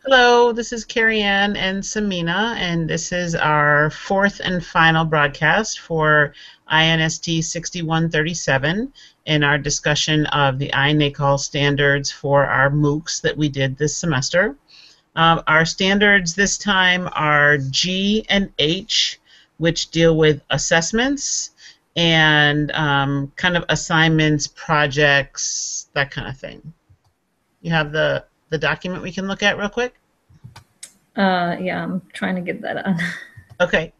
Hello, this is Carrie Ann and Samina, and this is our fourth and final broadcast for INST 6137 in our discussion of the INACOL standards for our MOOCs that we did this semester. Our standards this time are G and H, which deal with assessments and kind of assignments, projects, that kind of thing. You have the document we can look at real quick? Yeah, I'm trying to get that on. Okay.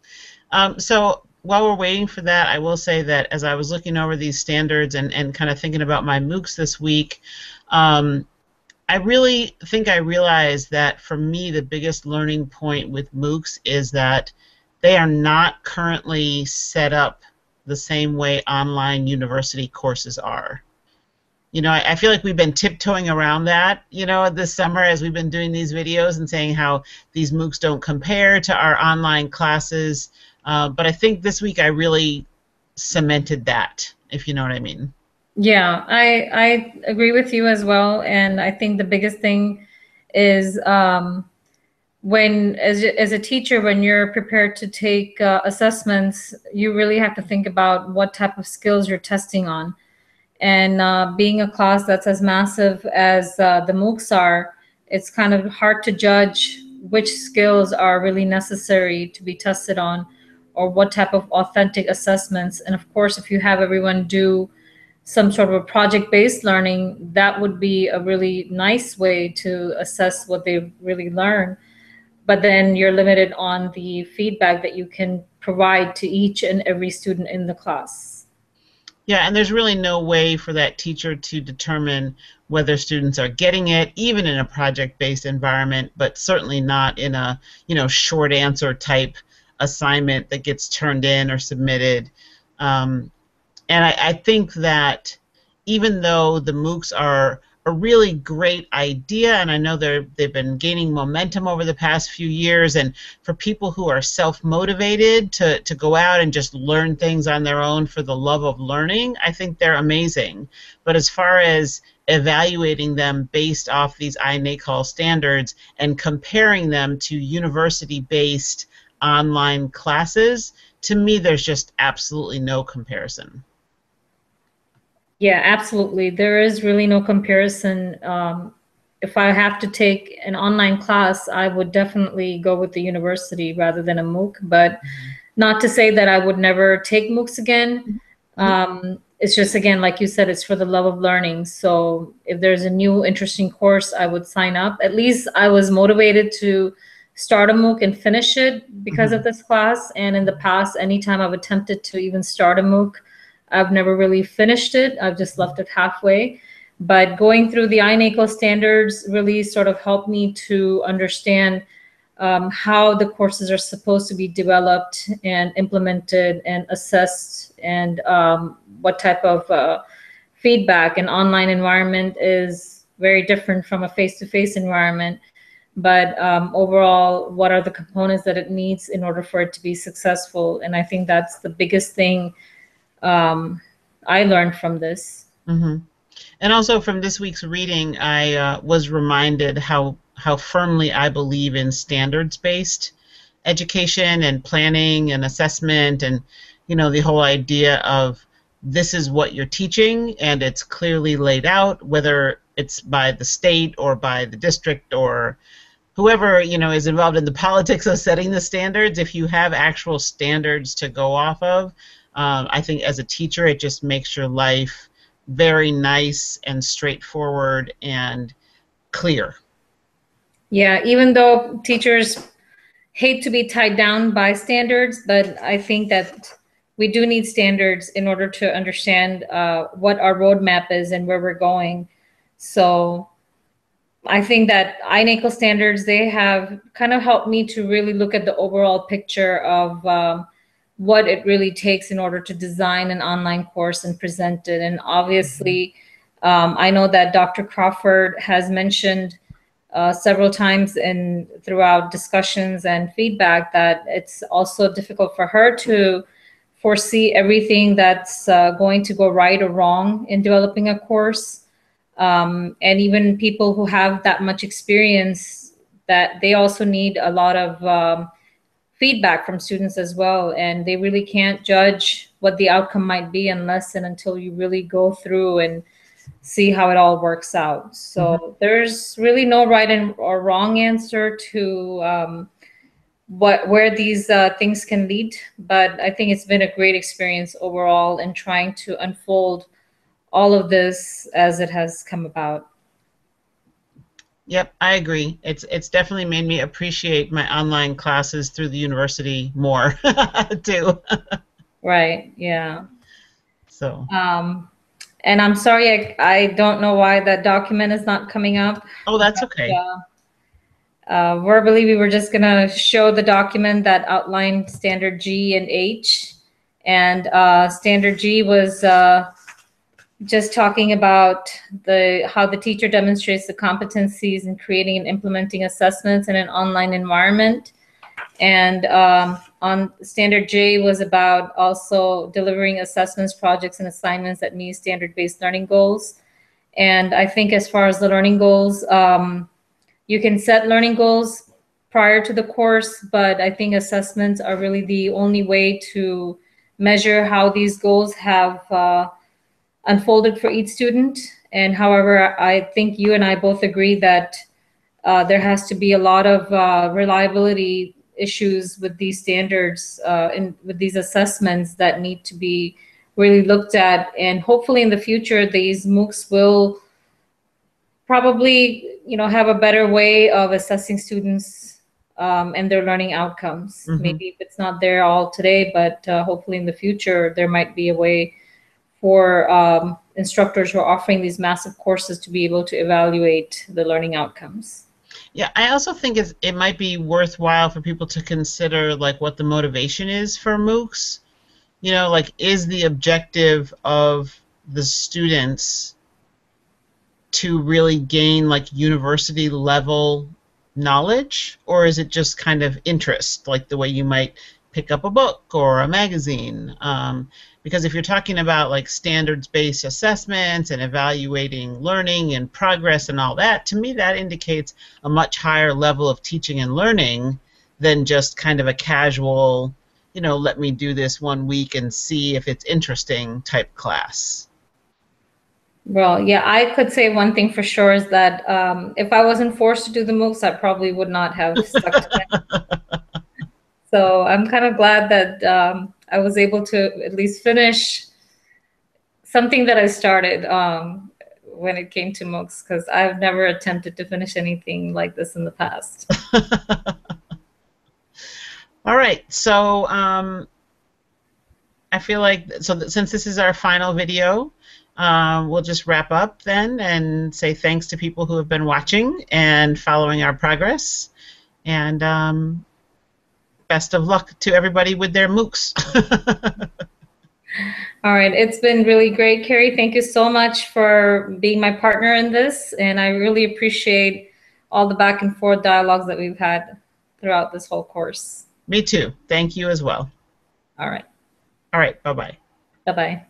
So while we're waiting for that, I will say that as I was looking over these standards and kind of thinking about my MOOCs this week, um, I really think I realized that for me, the biggest learning point with MOOCs is that they are not currently set up the same way online university courses are. I feel like we've been tiptoeing around that, this summer as we've been doing these videos and saying how these MOOCs don't compare to our online classes. But I think this week I really cemented that, if you know what I mean. Yeah, I agree with you as well, and I think the biggest thing is when as a teacher, when you're prepared to take assessments, you really have to think about what type of skills you're testing on. And being a class that's as massive as the MOOCs are, it's kind of hard to judge which skills are really necessary to be tested on, or what type of authentic assessments. And of course, if you have everyone do some sort of a project-based learning, that would be a really nice way to assess what they really learn. But then you're limited on the feedback that you can provide to each and every student in the class. Yeah, and there's really no way for that teacher to determine whether students are getting it, even in a project-based environment, but certainly not in a, short answer type assignment that gets turned in or submitted. And I think that even though the MOOCs are a really great idea, and I know they've been gaining momentum over the past few years, and for people who are self-motivated to go out and just learn things on their own for the love of learning, I think they're amazing. But as far as evaluating them based off these INACOL standards and comparing them to university-based online classes, to me, there's just absolutely no comparison. Yeah, absolutely. There is really no comparison. If I have to take an online class, I would definitely go with the university rather than a MOOC. But not to say that I would never take MOOCs again. Mhm. It's just, again, like you said, it's for the love of learning. So if there's a new interesting course, I would sign up. At least I was motivated to start a MOOC and finish it because of Mhm. this class. And in the past, anytime I've attempted to even start a MOOC, I've never really finished it. I've just left it halfway. But going through the INACO standards really sort of helped me to understand how the courses are supposed to be developed and implemented and assessed, and what type of feedback. An online environment is very different from a face-to-face environment. But overall, what are the components that it needs in order for it to be successful? And I think that's the biggest thing I learned from this. Hmm. And also from this week's reading, I was reminded how firmly I believe in standards-based education and planning and assessment, and the whole idea of this is what you're teaching and it's clearly laid out, whether it's by the state or by the district or whoever is involved in the politics of setting the standards. If you have actual standards to go off of, I think as a teacher it just makes your life very nice and straightforward and clear. Yeah, even though teachers hate to be tied down by standards, but I think that we do need standards in order to understand what our roadmap is and where we're going. So I think that INACO standards, they have kind of helped me to really look at the overall picture of what it really takes in order to design an online course and present it. And obviously, I know that Dr. Crawford has mentioned several times in throughout discussions and feedback that it's also difficult for her to foresee everything that's going to go right or wrong in developing a course. And even people who have that much experience that they also need a lot of feedback from students as well, and they really can't judge what the outcome might be unless and until you really go through and see how it all works out. Mhm. So there's really no right and or wrong answer to what where these things can lead, but I think it's been a great experience overall in trying to unfold all of this as it has come about. Yep, I agree. It's definitely made me appreciate my online classes through the university more too. Right, yeah. So, um, and I'm sorry, I don't know why that document is not coming up, oh, that's but okay. verbally we were just going to show the document that outlined standard G and H, and standard G was just talking about the how the teacher demonstrates the competencies in creating and implementing assessments in an online environment. And on standard J was about also delivering assessments, projects, and assignments that meet standard-based learning goals. And I think as far as the learning goals, you can set learning goals prior to the course, but I think assessments are really the only way to measure how these goals have unfolded for each student. And however, I think you and I both agree that there has to be a lot of reliability issues with these standards and with these assessments that need to be really looked at. And hopefully in the future, these MOOCs will probably, have a better way of assessing students and their learning outcomes. Hmm. Maybe if it's not there all today, but hopefully in the future, there might be a way for instructors who are offering these massive courses to be able to evaluate the learning outcomes. Yeah, I also think it might be worthwhile for people to consider like what the motivation is for MOOCs. Like is the objective of the students to really gain like university level knowledge, or is it just kind of interest, like the way you might pick up a book or a magazine? Because if you're talking about like standards-based assessments and evaluating learning and progress and all that, to me that indicates a much higher level of teaching and learning than just kind of a casual, let me do this 1 week and see if it's interesting type class. Well, yeah, I could say one thing for sure is that if I wasn't forced to do the MOOCs, I probably would not have stuck to them. So I'm kind of glad that I was able to at least finish something that I started when it came to MOOCs, because I've never attempted to finish anything like this in the past. All right, so I feel like since this is our final video, we'll just wrap up then and say thanks to people who have been watching and following our progress. And best of luck to everybody with their MOOCs. All right, it's been really great, Carrie. Thank you so much for being my partner in this, and I really appreciate all the back and forth dialogues that we've had throughout this whole course. Me too. Thank you as well. All right, All right, bye-bye. bye-bye.